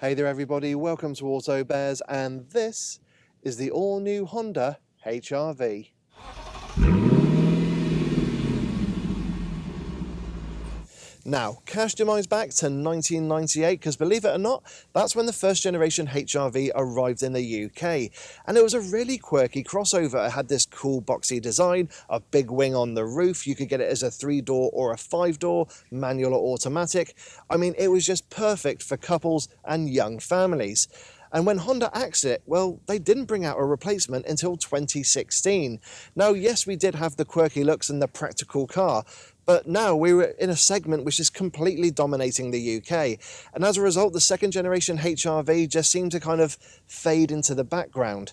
Hey there everybody, welcome to Auto Bears, and this is the all-new Honda HR-V. Now, cast your minds back to 1998, because believe it or not, that's when the first generation HR-V arrived in the UK. And it was a really quirky crossover. It had this cool boxy design, a big wing on the roof. You could get it as a 3-door or a 5-door, manual or automatic. I mean, it was just perfect for couples and young families. And when Honda axed it, well, they didn't bring out a replacement until 2016. Now, yes, we did have the quirky looks and the practical car, but now we were in a segment which is completely dominating the UK. And as a result, the second generation HR-V just seemed to kind of fade into the background.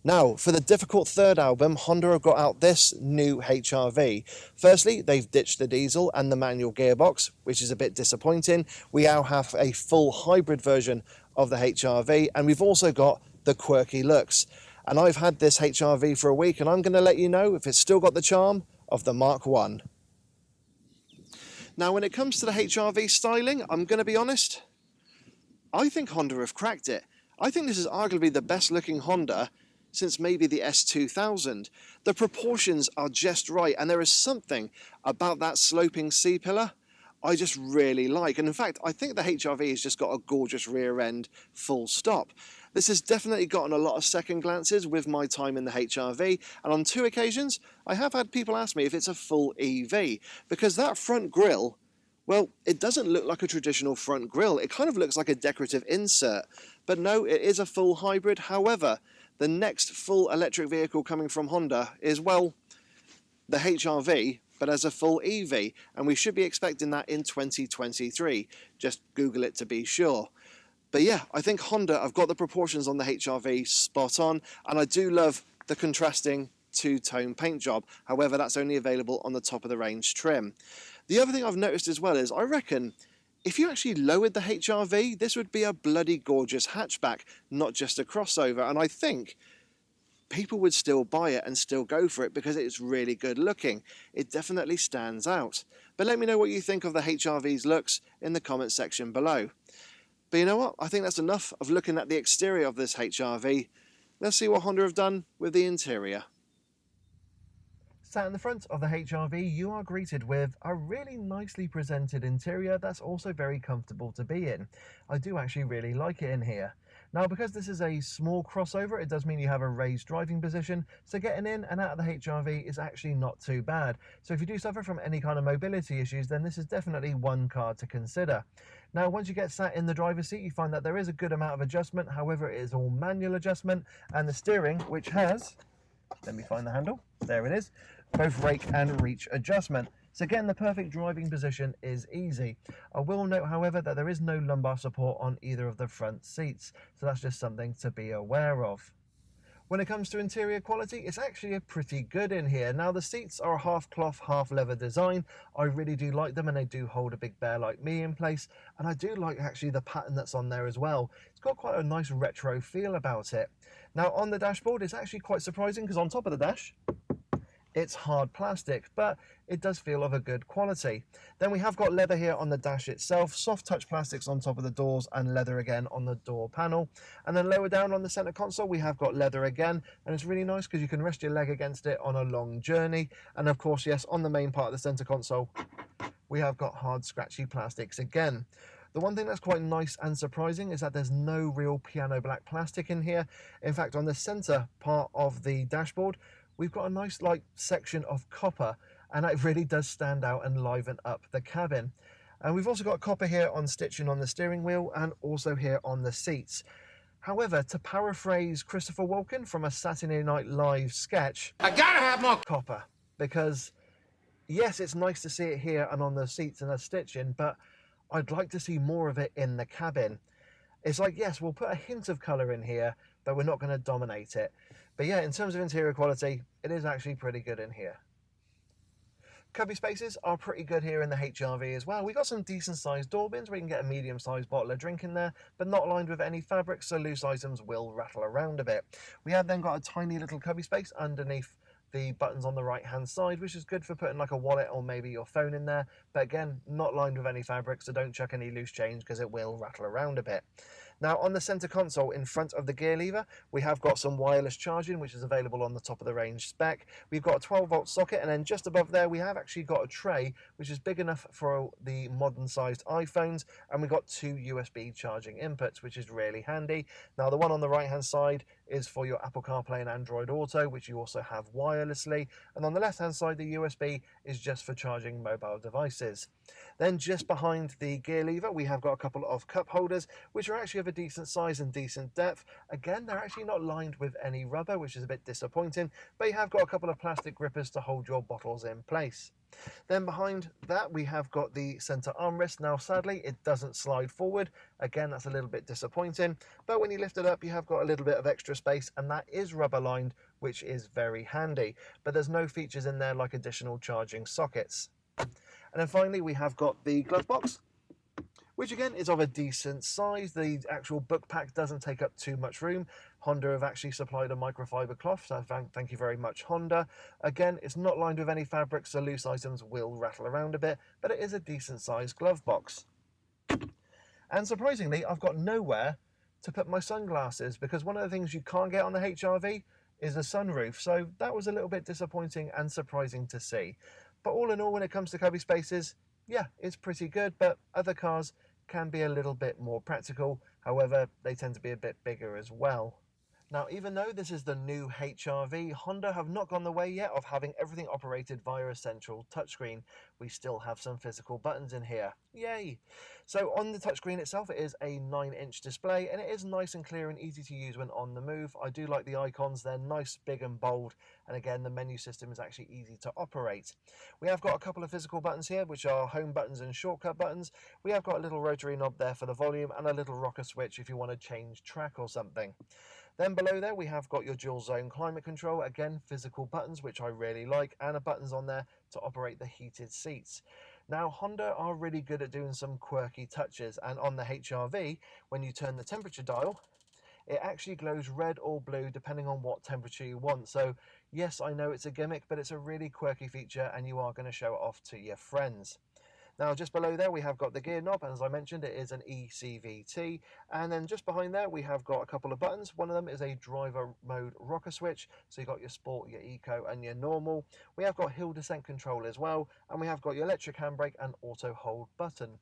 Now, for the difficult third album, Honda have got out this new HR-V. Firstly, they've ditched the diesel and the manual gearbox, which is a bit disappointing. We now have a full hybrid version of the HR-V, and we've also got the quirky looks. And I've had this HR-V for a week, and I'm going to let you know if it's still got the charm of the Mark I. Now, when it comes to the HR-V styling, I'm going to be honest, I think Honda have cracked it. I think this is arguably the best looking Honda since maybe the S2000. The proportions are just right, and there is something about that sloping C-pillar I just really like. And in fact, I think the HR-V has just got a gorgeous rear end, full stop. This has definitely gotten a lot of second glances with my time in the HR-V, and on 2 occasions, I have had people ask me if it's a full EV, because that front grille, well, it doesn't look like a traditional front grille. It kind of looks like a decorative insert. But no, it is a full hybrid. However, the next full electric vehicle coming from Honda is, well, the HR-V, but as a full EV, and we should be expecting that in 2023. Just Google it to be sure. But yeah, I think Honda have got the proportions on the HR-V spot on, and I do love the contrasting two-tone paint job. However, that's only available on the top of the range trim. The other thing I've noticed as well is, I reckon if you actually lowered the HR-V, this would be a bloody gorgeous hatchback, not just a crossover. And I think people would still buy it and still go for it because it's really good looking. It definitely stands out. But let me know what you think of the HR-V's looks in the comment section below. But you know what? I think that's enough of looking at the exterior of this HR-V. Let's see what Honda have done with the interior. Sat in the front of the HR-V, you are greeted with a really nicely presented interior that's also very comfortable to be in. I do actually really like it in here. Now, because this is a small crossover, it does mean you have a raised driving position, so getting in and out of the HR-V is actually not too bad. So if you do suffer from any kind of mobility issues, then this is definitely one car to consider. Now, once you get sat in the driver's seat, you find that there is a good amount of adjustment. However, it is all manual adjustment, and the steering, which has, let me find the handle, there it is, both rake and reach adjustment. So again, the perfect driving position is easy. I will note, however, that there is no lumbar support on either of the front seats, so that's just something to be aware of. When it comes to interior quality, it's actually pretty good in here. Now, the seats are a half cloth, half leather design. I really do like them, and they do hold a big bear like me in place. And I do like actually the pattern that's on there as well. It's got quite a nice retro feel about it. Now, on the dashboard, it's actually quite surprising because on top of the dash, it's hard plastic, but it does feel of a good quality. Then we have got leather here on the dash itself, soft touch plastics on top of the doors, and leather again on the door panel. And then lower down on the center console, we have got leather again, and it's really nice because you can rest your leg against it on a long journey. And of course, yes, on the main part of the center console, we have got hard scratchy plastics again. The one thing that's quite nice and surprising is that there's no real piano black plastic in here. In fact, on the center part of the dashboard, we've got a nice section of copper, and that really does stand out and liven up the cabin. And we've also got copper here on stitching on the steering wheel and also here on the seats. However, to paraphrase Christopher Walken from a Saturday Night Live sketch, I gotta have more copper, because yes, it's nice to see it here and on the seats and the stitching, but I'd like to see more of it in the cabin. It's like, yes, we'll put a hint of colour in here, but we're not going to dominate it. But yeah, in terms of interior quality, it is actually pretty good in here. Cubby spaces are pretty good here in the HR-V as well. We've got some decent sized door bins where you can get a medium sized bottle of drink in there, but not lined with any fabric, so loose items will rattle around a bit. We have then got a tiny little cubby space underneath the buttons on the right hand side, which is good for putting like a wallet or maybe your phone in there, but again, not lined with any fabric, so don't chuck any loose change because it will rattle around a bit. Now on the center console in front of the gear lever, we have got some wireless charging, which is available on the top of the range spec. We've got a 12-volt socket, and then just above there we have actually got a tray which is big enough for the modern sized iPhones, and we've got 2 USB charging inputs, which is really handy. Now the one on the right hand side is for your Apple CarPlay and Android Auto, which you also have wirelessly, and on the left hand side the USB is just for charging mobile devices. Then just behind the gear lever we have got a couple of cup holders, which are actually of a decent size and decent depth. Again, they're actually not lined with any rubber, which is a bit disappointing, but you have got a couple of plastic grippers to hold your bottles in place. Then behind that we have got the center armrest. Now sadly it doesn't slide forward, again that's a little bit disappointing, but when you lift it up you have got a little bit of extra space, and that is rubber lined, which is very handy, but there's no features in there like additional charging sockets. And then finally we have got the glove box, which again is of a decent size. The actual book pack doesn't take up too much room. Honda have actually supplied a microfiber cloth, so thank you very much, Honda. Again, it's not lined with any fabric, so loose items will rattle around a bit, but it is a decent sized glove box. And surprisingly, I've got nowhere to put my sunglasses, because one of the things you can't get on the HRV is a sunroof, so that was a little bit disappointing and surprising to see. But all in all, when it comes to cubby spaces, yeah, it's pretty good, but other cars can be a little bit more practical. However, they tend to be a bit bigger as well. Now, even though this is the new HRV, Honda have not gone the way yet of having everything operated via a central touchscreen. We still have some physical buttons in here. Yay! So on the touchscreen itself, it is a 9-inch display, and it is nice and clear and easy to use when on the move. I do like the icons, they're nice, big and bold, and again, the menu system is actually easy to operate. We have got a couple of physical buttons here, which are home buttons and shortcut buttons. We have got a little rotary knob there for the volume, and a little rocker switch if you want to change track or something. Then below there we have got your dual zone climate control, again physical buttons which I really like, and a buttons on there to operate the heated seats. Now Honda are really good at doing some quirky touches, and on the HRV when you turn the temperature dial it actually glows red or blue depending on what temperature you want. So yes, I know it's a gimmick, but it's a really quirky feature and you are going to show it off to your friends. Now just below there we have got the gear knob, and as I mentioned it is an ECVT, and then just behind there we have got a couple of buttons. One of them is a driver mode rocker switch, so you've got your sport, your eco and your normal. We have got hill descent control as well, and we have got your electric handbrake and auto hold button.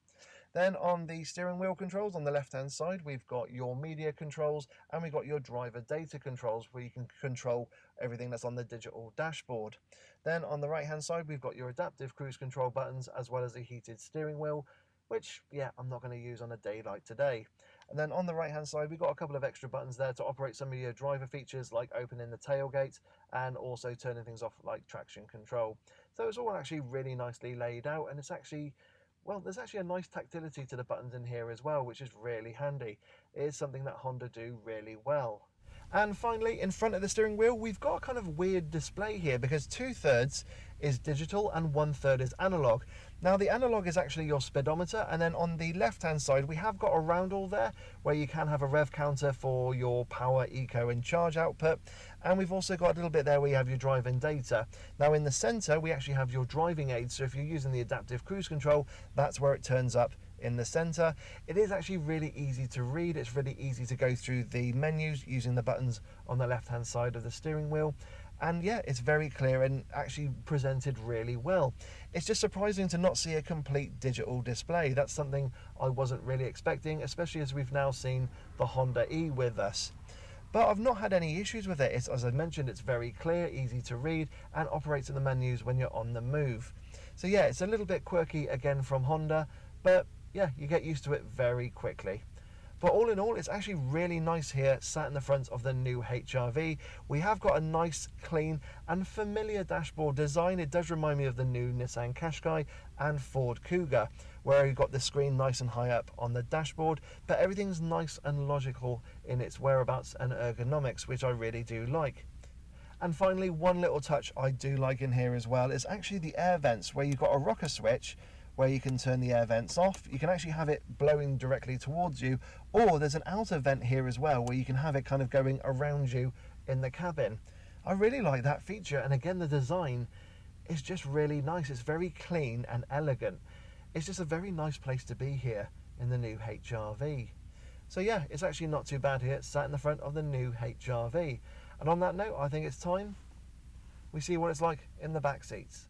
Then on the steering wheel controls on the left hand side we've got your media controls, and we've got your driver data controls where you can control everything that's on the digital dashboard. Then on the right hand side we've got your adaptive cruise control buttons, as well as the heated steering wheel, which yeah, I'm not going to use on a day like today. And then on the right hand side we've got a couple of extra buttons there to operate some of your driver features like opening the tailgate and also turning things off like traction control. So it's all actually really nicely laid out, and it's actually, well, there's actually a nice tactility to the buttons in here as well, which is really handy. It is something that Honda do really well. And finally, in front of the steering wheel, we've got a kind of weird display here, because 2/3 is digital and 1/3 is analog. Now the analog is actually your speedometer, and then on the left hand side we have got a roundel there where you can have a rev counter for your power, eco and charge output, and we've also got a little bit there where you have your driving data. Now in the center we actually have your driving aids, so if you're using the adaptive cruise control, that's where it turns up in the center. It is actually really easy to read. It's really easy to go through the menus using the buttons on the left hand side of the steering wheel, and yeah, it's very clear and actually presented really well. It's just surprising to not see a complete digital display. That's something I wasn't really expecting, especially as we've now seen the Honda E with us. But I've not had any issues with it. It's, as I mentioned, it's very clear, easy to read, and operates in the menus when you're on the move. So yeah, it's a little bit quirky again from Honda, but yeah, you get used to it very quickly. But all in all, it's actually really nice here, sat in the front of the new HRV. We have got a nice, clean and familiar dashboard design. It does remind me of the new Nissan Qashqai and Ford Kuga, where you've got the screen nice and high up on the dashboard, but everything's nice and logical in its whereabouts and ergonomics, which I really do like. And finally, one little touch I do like in here as well is actually the air vents, where you've got a rocker switch where you can turn the air vents off. You can actually have it blowing directly towards you, or there's an outer vent here as well where you can have it kind of going around you in the cabin. I really like that feature, and again the design is just really nice. It's very clean and elegant. It's just a very nice place to be here in the new HRV. So yeah, it's actually not too bad here, sat in the front of the new HR-V. And on that note, I think it's time we see what it's like in the back seats.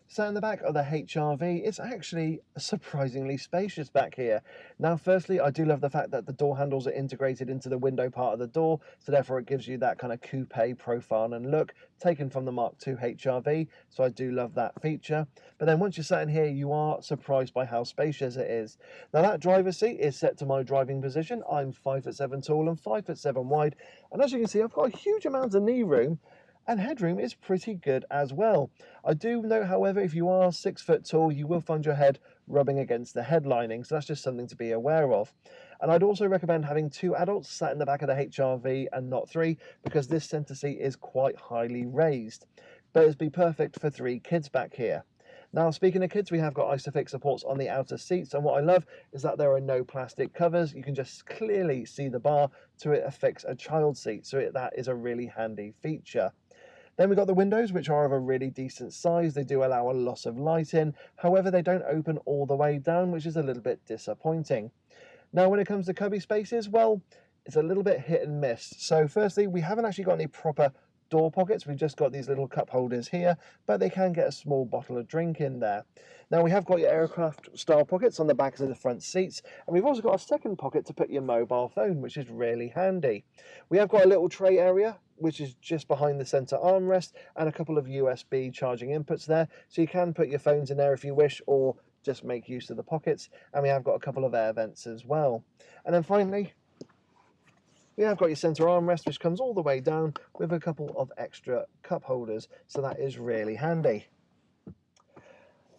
So in the back of the HR-V, it's actually surprisingly spacious back here. Now, firstly, I do love the fact that the door handles are integrated into the window part of the door, so therefore it gives you that kind of coupe profile and look, taken from the Mark II HR-V, so I do love that feature. But then once you're sat in here, you are surprised by how spacious it is. Now, that driver's seat is set to my driving position. I'm 5'7" tall and 5'7" wide, and as you can see, I've got a huge amount of knee room, and headroom is pretty good as well. I do note, however, if you are 6 foot tall, you will find your head rubbing against the head lining, so that's just something to be aware of. And I'd also recommend having 2 adults sat in the back of the HR-V and not 3, because this centre seat is quite highly raised. But it'd be perfect for 3 kids back here. Now, speaking of kids, we have got ISOFIX supports on the outer seats, and what I love is that there are no plastic covers. You can just clearly see the bar to affix a child seat, so that is a really handy feature. Then we've got the windows, which are of a really decent size. They do allow a lot of light in. However, they don't open all the way down, which is a little bit disappointing. Now, when it comes to cubby spaces, well, it's a little bit hit and miss. So firstly, we haven't actually got any proper door pockets. We've just got these little cup holders here, but they can get a small bottle of drink in there. Now, we have got your aircraft style pockets on the backs of the front seats, and we've also got a second pocket to put your mobile phone, which is really handy. We have got a little tray area, which is just behind the center armrest, and a couple of USB charging inputs there, so you can put your phones in there if you wish, or just make use of the pockets. And we have got a couple of air vents as well. And then finally, we have got your center armrest, which comes all the way down with a couple of extra cup holders, so that is really handy.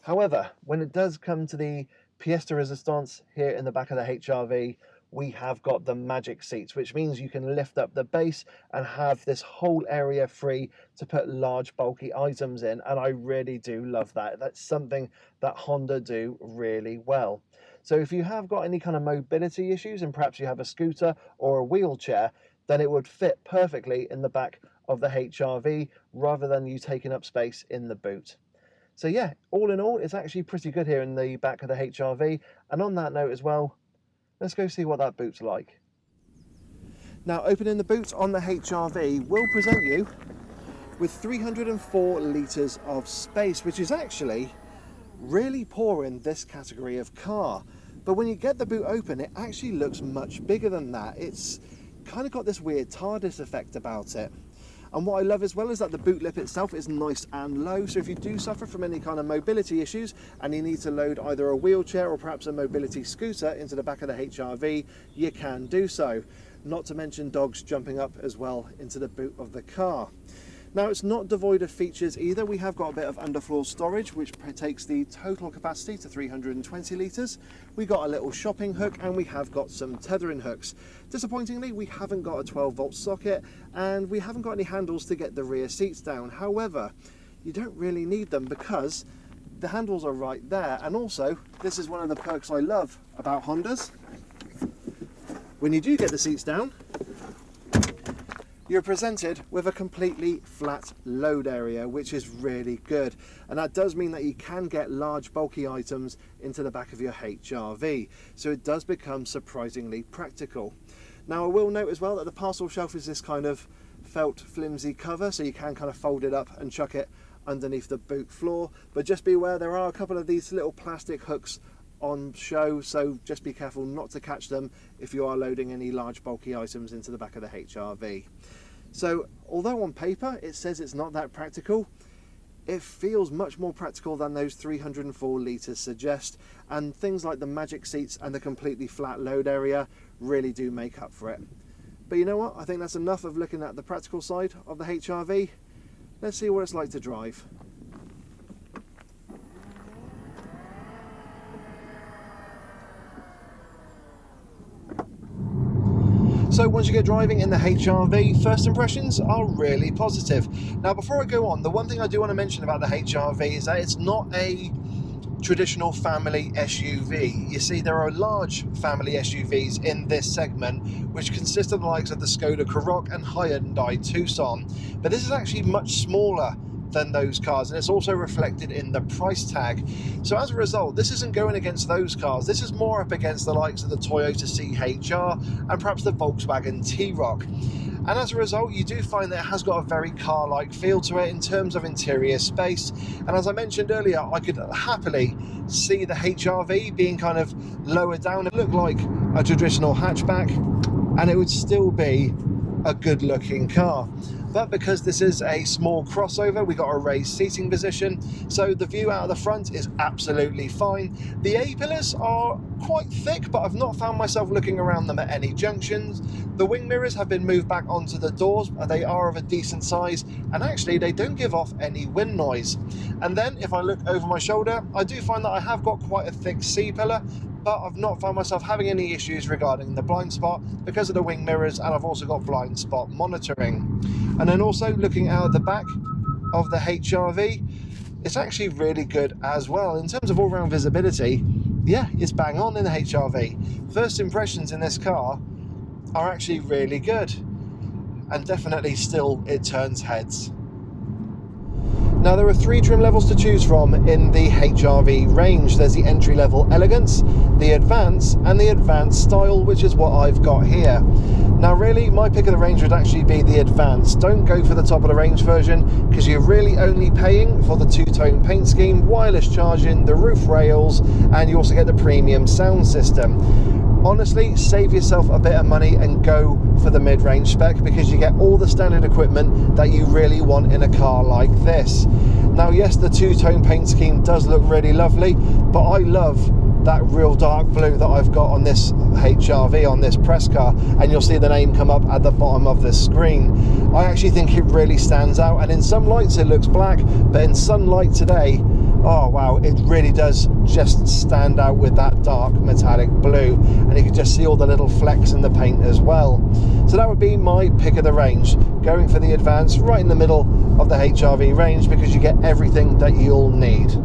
However, when it does come to the pièce de résistance here in the back of the HR-V, we have got the magic seats, which means you can lift up the base and have this whole area free to put large bulky items in, and I really do love that. That's something that Honda do really well. So if you have got any kind of mobility issues, and perhaps you have a scooter or a wheelchair, then it would fit perfectly in the back of the HR-V rather than you taking up space in the boot. So yeah, all in all, it's actually pretty good here in the back of the HR-V. And on that note as well, let's go see what that boot's like. Now, opening the boot on the HR-V will present you with 304 litres of space, which is actually really poor in this category of car. But when you get the boot open, it actually looks much bigger than that. It's kind of got this weird TARDIS effect about it. And what I love as well is that the boot lip itself is nice and low, so if you do suffer from any kind of mobility issues and you need to load either a wheelchair or perhaps a mobility scooter into the back of the HR-V, you can do so. Not to mention dogs jumping up as well into the boot of the car. Now, it's not devoid of features either. We have got a bit of underfloor storage, which takes the total capacity to 320 litres. We got a little shopping hook, and we have got some tethering hooks. Disappointingly, we haven't got a 12-volt socket, and we haven't got any handles to get the rear seats down. However, you don't really need them because the handles are right there. And also, this is one of the perks I love about Hondas. When you do get the seats down, you're presented with a completely flat load area, which is really good. And that does mean that you can get large bulky items into the back of your HR-V. So it does become surprisingly practical. Now, I will note as well that the parcel shelf is this kind of felt flimsy cover, so you can kind of fold it up and chuck it underneath the boot floor. But just be aware, there are a couple of these little plastic hooks on show, so just be careful not to catch them if you are loading any large bulky items into the back of the HR-V. So although on paper it says it's not that practical, it feels much more practical than those 304 litres suggest, and things like the magic seats and the completely flat load area really do make up for it. But you know what, I think that's enough of looking at the practical side of the HR-V. Let's see what it's like to drive. So once you get driving in the HR-V, first impressions are really positive. Now, before I go on, the one thing I do want to mention about the HR-V is that it's not a traditional family SUV. You see, there are large family SUVs in this segment, which consist of the likes of the Skoda Karoq and Hyundai Tucson. But this is actually much smaller than those cars, and it's also reflected in the price tag. So as a result, this isn't going against those cars. This is more up against the likes of the Toyota CHR and perhaps the Volkswagen T-Roc. And as a result, you do find that it has got a very car-like feel to it in terms of interior space. And as I mentioned earlier, I could happily see the HR-V being kind of lower down. It looked like a traditional hatchback, and it would still be a good-looking car. But because this is a small crossover, we got a raised seating position, so the view out of the front is absolutely fine. The A-pillars are quite thick, but I've not found myself looking around them at any junctions. The wing mirrors have been moved back onto the doors. They are of a decent size, and actually they don't give off any wind noise. And then if I look over my shoulder, I do find that I have got quite a thick C-pillar, but I've not found myself having any issues regarding the blind spot because of the wing mirrors, and I've also got blind spot monitoring. And then also looking out the back of the HR-V, it's actually really good as well. In terms of all-round visibility, yeah, it's bang on in the HR-V. First impressions in this car are actually really good, and definitely still it turns heads. Now there are 3 trim levels to choose from in the HR-V range. There's the entry-level elegance, the advance, and the advanced style, which is what I've got here. Now really, my pick of the range would actually be the advance. Don't go for the top of the range version, because you're really only paying for the 2-tone paint scheme, wireless charging, the roof rails, and you also get the premium sound system. Honestly, save yourself a bit of money and go for the mid-range spec, because you get all the standard equipment that you really want in a car like this. Now yes, the 2-tone paint scheme does look really lovely, but I love that real dark blue that I've got on this HR-V, on this press car, and you'll see the name come up at the bottom of the screen. I actually think it really stands out, and in some lights it looks black, but in sunlight today, oh wow, it really does just stand out with that dark metallic blue, and you can just see all the little flecks in the paint as well. So that would be my pick of the range, going for the advance right in the middle of the HR-V range, because you get everything that you'll need.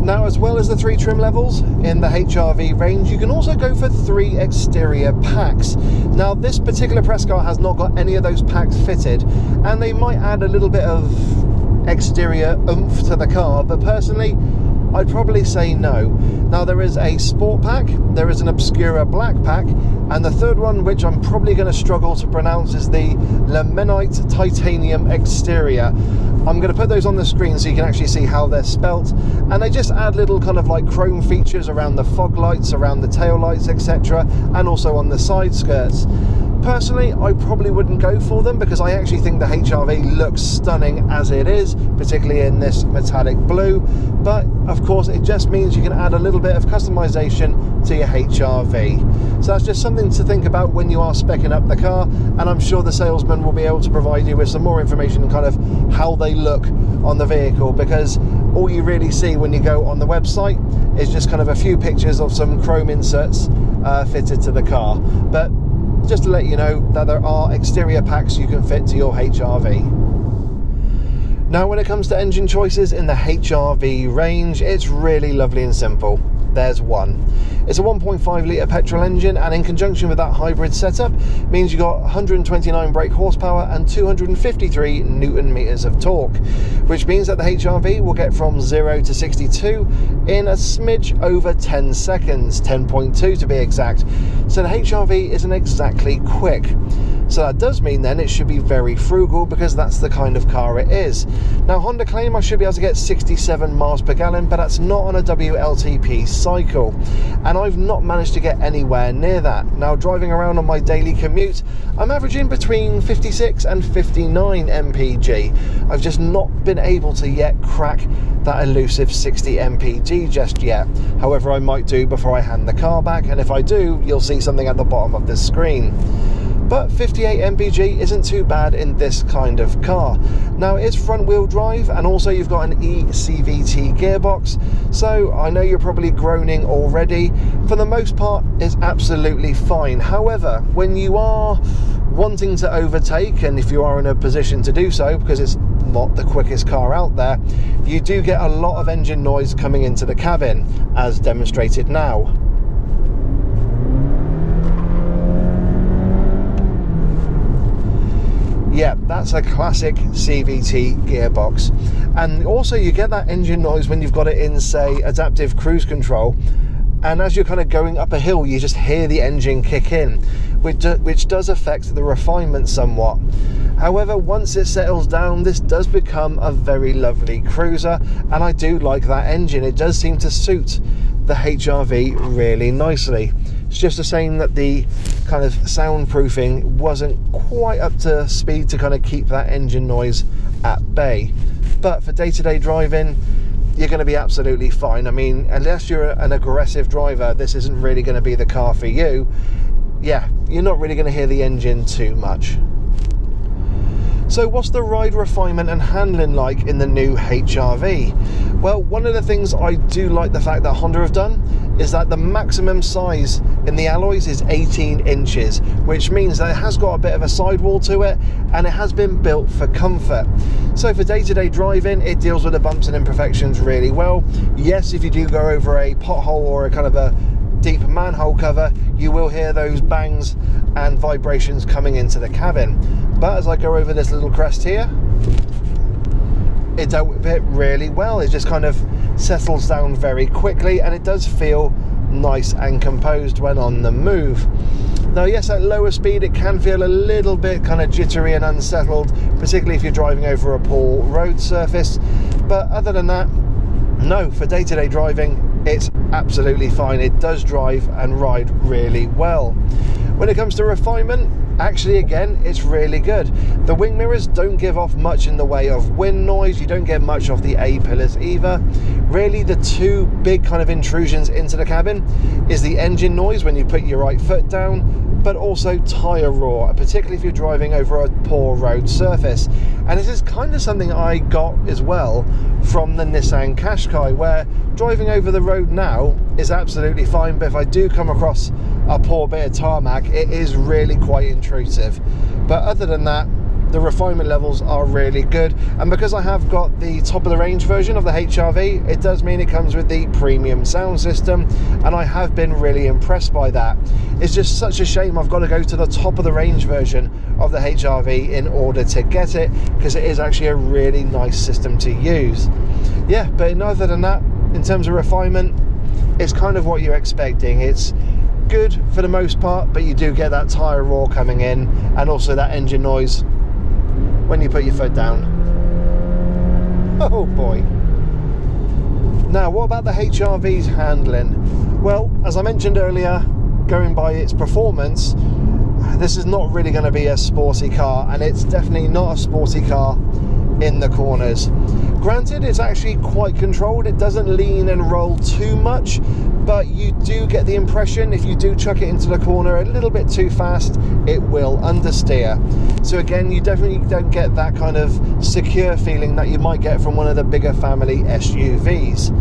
Now, as well as the 3 trim levels in the HR-V range, you can also go for 3 exterior packs. Now this particular press car has not got any of those packs fitted, and they might add a little bit of exterior oomph to the car, but personally I'd probably say no. Now there is a sport pack, there is an Obscura black pack, and the third one, which I'm probably going to struggle to pronounce, is the Lemonite titanium exterior. I'm going to put those on the screen so you can actually see how they're spelt, and they just add little kind of like chrome features around the fog lights, around the tail lights, etc., and also on the side skirts. Personally, I probably wouldn't go for them, because I actually think the HR-V looks stunning as it is, particularly in this metallic blue. But of course, it just means you can add a little bit of customization to your HR-V. So that's just something to think about when you are speccing up the car, and I'm sure the salesman will be able to provide you with some more information on kind of how they look on the vehicle, because all you really see when you go on the website is just kind of a few pictures of some chrome inserts fitted to the car. But just to let you know that there are exterior packs you can fit to your HR-V. Now when it comes to engine choices in the HR-V range, it's really lovely and simple. There's one. It's a 1.5 litre petrol engine, and in conjunction with that hybrid setup means you got 129 brake horsepower and 253 newton meters of torque, which means that the HR-V will get from 0 to 62 in a smidge over 10 seconds, 10.2 to be exact. So the HR-V isn't exactly quick. So that does mean then it should be very frugal, because that's the kind of car it is. Now Honda claim I should be able to get 67 miles per gallon, but that's not on a WLTP cycle, and I've not managed to get anywhere near that. Now driving around on my daily commute, I'm averaging between 56 and 59 mpg. I've just not been able to yet crack that elusive 60 mpg just yet. However, I might do before I hand the car back, and if I do, you'll see something at the bottom of the screen. But 58 mpg isn't too bad in this kind of car. Now it's front wheel drive, and also you've got an eCVT gearbox, so I know you're probably groaning already. For the most part, it's absolutely fine. However, when you are wanting to overtake, and if you are in a position to do so, because it's not the quickest car out there, you do get a lot of engine noise coming into the cabin, as demonstrated now. Yeah, that's a classic CVT gearbox. And also you get that engine noise when you've got it in, say, adaptive cruise control, and as you're kind of going up a hill, you just hear the engine kick in, which does affect the refinement somewhat. However, once it settles down, this does become a very lovely cruiser, and I do like that engine. It does seem to suit the HRV really nicely. It's just a shame that the kind of soundproofing wasn't quite up to speed to kind of keep that engine noise at bay. But for day-to-day driving, you're going to be absolutely fine. I mean, unless you're an aggressive driver, this isn't really going to be the car for you. Yeah, you're not really going to hear the engine too much. So what's the ride refinement and handling like in the new HRV? Well, one of the things I do like the fact that Honda have done is that the maximum size in the alloys is 18 inches, which means that it has got a bit of a sidewall to it, and it has been built for comfort. So for day-to-day driving, it deals with the bumps and imperfections really well. Yes, if you do go over a pothole or a kind of a deep manhole cover, you will hear those bangs and vibrations coming into the cabin. But as I go over this little crest here, it dealt with it really well. It just kind of settles down very quickly, and it does feel nice and composed when on the move. Now yes, at lower speed it can feel a little bit kind of jittery and unsettled, particularly if you're driving over a poor road surface, but other than that, no, for day-to-day driving it's absolutely fine. It does drive and ride really well. When it comes to refinement, actually again, it's really good. The wing mirrors don't give off much in the way of wind noise. You don't get much off the A-pillars either. Really, the two big kind of intrusions into the cabin is the engine noise when you put your right foot down, but also tyre roar, particularly if you're driving over a poor road surface. And this is kind of something I got as well from the Nissan Qashqai, where driving over the road now is absolutely fine, but if I do come across a poor bit of tarmac, it is really quite intrusive. But other than that, the refinement levels are really good, and because I have got the top of the range version of the HRV, it does mean it comes with the premium sound system, and I have been really impressed by that. It's just such a shame I've got to go to the top of the range version of the HRV in order to get it, because it is actually a really nice system to use. Yeah, but other than that, in terms of refinement, it's kind of what you're expecting. It's good for the most part, but you do get that tyre roar coming in, and also that engine noise when you put your foot down. Oh boy. Now, what about the HRV's handling? Well, as I mentioned earlier, going by its performance, this is not really going to be a sporty car, and it's definitely not a sporty car in the corners. Granted, it's actually quite controlled. It doesn't lean and roll too much, but you do get the impression if you do chuck it into the corner a little bit too fast, it will understeer. So again, you definitely don't get that kind of secure feeling that you might get from one of the bigger family SUVs.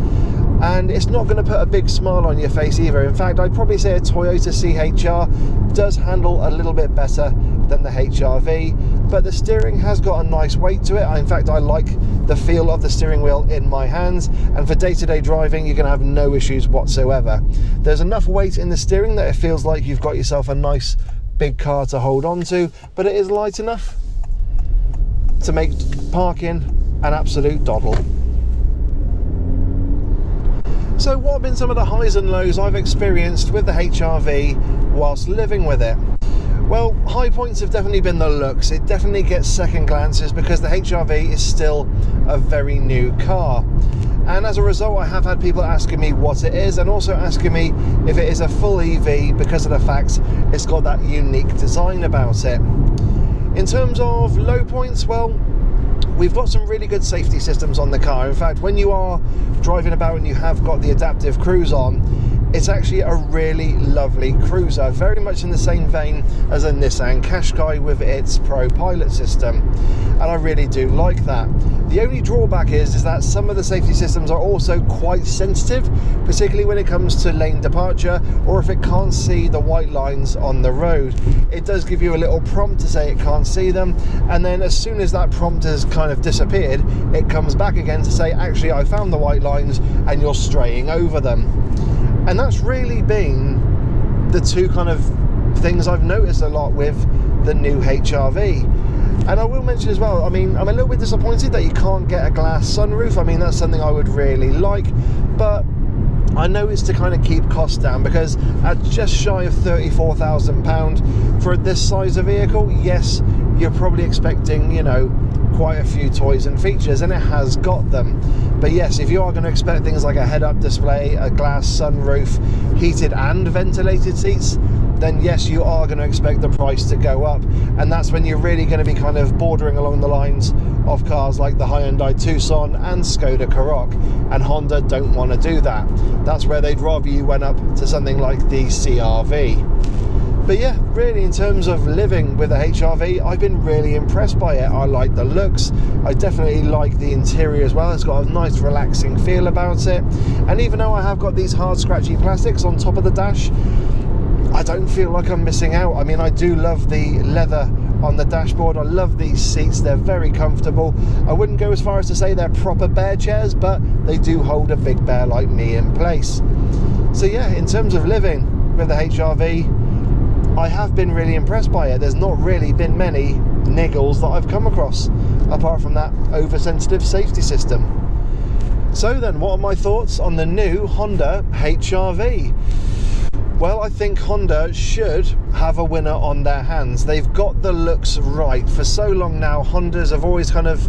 And it's not going to put a big smile on your face either. In fact, I'd probably say a Toyota CHR does handle a little bit better than the HRV, but the steering has got a nice weight to it. In fact, I like the feel of the steering wheel in my hands, and for day-to-day driving you're going to have no issues whatsoever. There's enough weight in the steering that it feels like you've got yourself a nice big car to hold on to, but it is light enough to make parking an absolute doddle. So what have been some of the highs and lows I've experienced with the HRV whilst living with it? Well, high points have definitely been the looks. It definitely gets second glances because the HRV is still a very new car. And as a result, I have had people asking me what it is, and also asking me if it is a full EV because of the fact it's got that unique design about it. In terms of low points, well, we've got some really good safety systems on the car. In fact, when you are driving about and you have got the adaptive cruise on, it's actually a really lovely cruiser, very much in the same vein as a Nissan Qashqai with its Pro Pilot system, and I really do like that. The only drawback is that some of the safety systems are also quite sensitive, particularly when it comes to lane departure, or if it can't see the white lines on the road. It does give you a little prompt to say it can't see them, and then as soon as that prompt has kind of disappeared, it comes back again to say, actually, I found the white lines and you're straying over them. And that's really been the two kind of things I've noticed a lot with the new HRV. And I will mention as well, I mean, I'm a little bit disappointed that you can't get a glass sunroof. I mean, that's something I would really like, but I know it's to kind of keep costs down, because at just shy of £34,000 for this size of vehicle, yes, you're probably expecting, you know, quite a few toys and features, and it has got them. But yes, if you are going to expect things like a head-up display, a glass sunroof, heated and ventilated seats, then yes, you are going to expect the price to go up, and that's when you're really going to be kind of bordering along the lines of cars like the Hyundai Tucson and Skoda Karoq, and Honda don't want to do that. That's where they'd rather you went up to something like the CR-V. But yeah, really, in terms of living with a HRV, I've been really impressed by it. I like the looks, I definitely like the interior as well. It's got a nice relaxing feel about it, and even though I have got these hard scratchy plastics on top of the dash, I don't feel like I'm missing out. I mean, I do love the leather on the dashboard. I love these seats, they're very comfortable. I wouldn't go as far as to say they're proper bear chairs, but they do hold a big bear like me in place. So yeah, in terms of living with the HRV, I have been really impressed by it. There's not really been many niggles that I've come across, apart from that oversensitive safety system. So then, what are my thoughts on the new Honda HRV? Well, I think Honda should have a winner on their hands. They've got the looks right. For so long now, Hondas have always kind of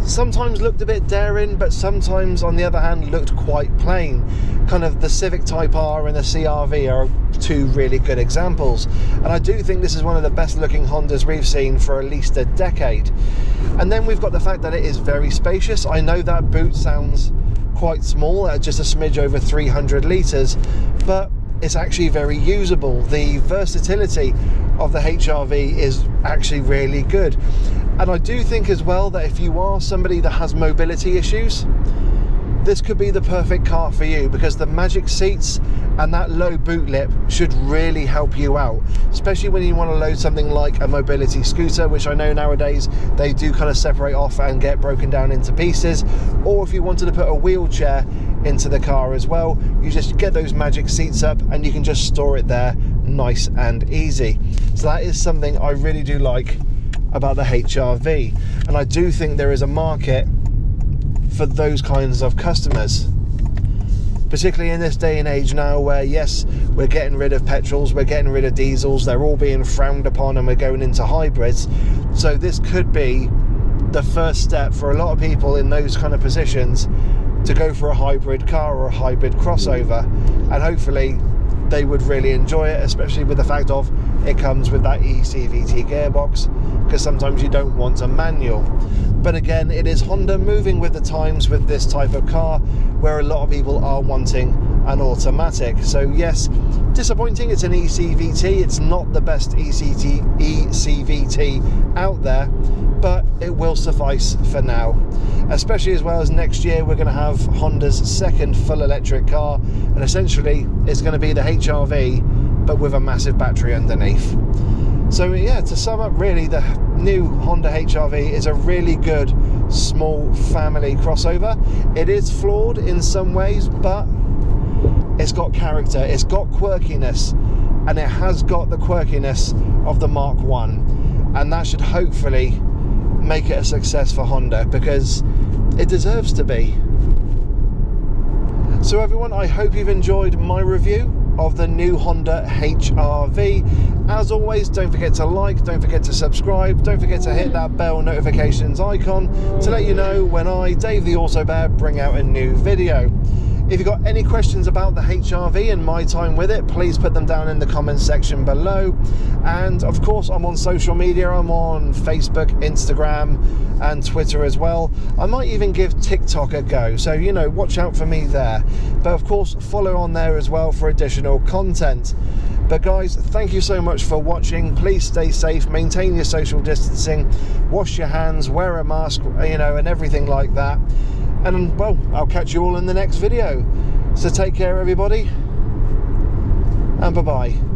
sometimes looked a bit daring, but sometimes, on the other hand, looked quite plain. Kind of the Civic Type R and the CR-V are two really good examples. And I do think this is one of the best looking Hondas we've seen for at least a decade. And then we've got the fact that it is very spacious. I know that boot sounds quite small, at just a smidge over 300 litres, but it's actually very usable. The versatility of the HRV is actually really good. And I do think as well that if you are somebody that has mobility issues, this could be the perfect car for you, because the magic seats and that low boot lip should really help you out, especially when you want to load something like a mobility scooter, which I know nowadays they do kind of separate off and get broken down into pieces, or if you wanted to put a wheelchair into the car as well, you just get those magic seats up and you can just store it there nice and easy. So that is something I really do like about the HRV, and I do think there is a market for those kinds of customers, particularly in this day and age now where, yes, we're getting rid of petrols, we're getting rid of diesels, they're all being frowned upon, and we're going into hybrids. So this could be the first step for a lot of people in those kind of positions to go for a hybrid car or a hybrid crossover, and hopefully they would really enjoy it, especially with the fact of it comes with that eCVT gearbox, because sometimes you don't want a manual. But again, it is Honda moving with the times with this type of car, where a lot of people are wanting an automatic. So yes, disappointing, it's an eCVT, it's not the best eCVT out there, but it will suffice for now. Especially as well as next year we're going to have Honda's second full electric car, and essentially it's going to be the HRV but with a massive battery underneath. So yeah, to sum up, really the new Honda HRV is a really good small family crossover. It is flawed in some ways, but it's got character, it's got quirkiness, and it has got the quirkiness of the Mark 1, and that should hopefully make it a success for Honda, because it deserves to be. So everyone, I hope you've enjoyed my review of the new Honda HRV. As always, don't forget to like, don't forget to subscribe, don't forget to hit that bell notifications icon to let you know when I, Dave the Auto Bear, bring out a new video. If you've got any questions about the HRV and my time with it, please put them down in the comments section below. And of course, I'm on social media. I'm on Facebook, Instagram and Twitter as well. I might even give TikTok a go, so you know, watch out for me there. But of course, follow on there as well for additional content. But guys, thank you so much for watching. Please stay safe, maintain your social distancing, wash your hands, wear a mask, you know, and everything like that. And well, I'll catch you all in the next video. So take care everybody, and bye-bye.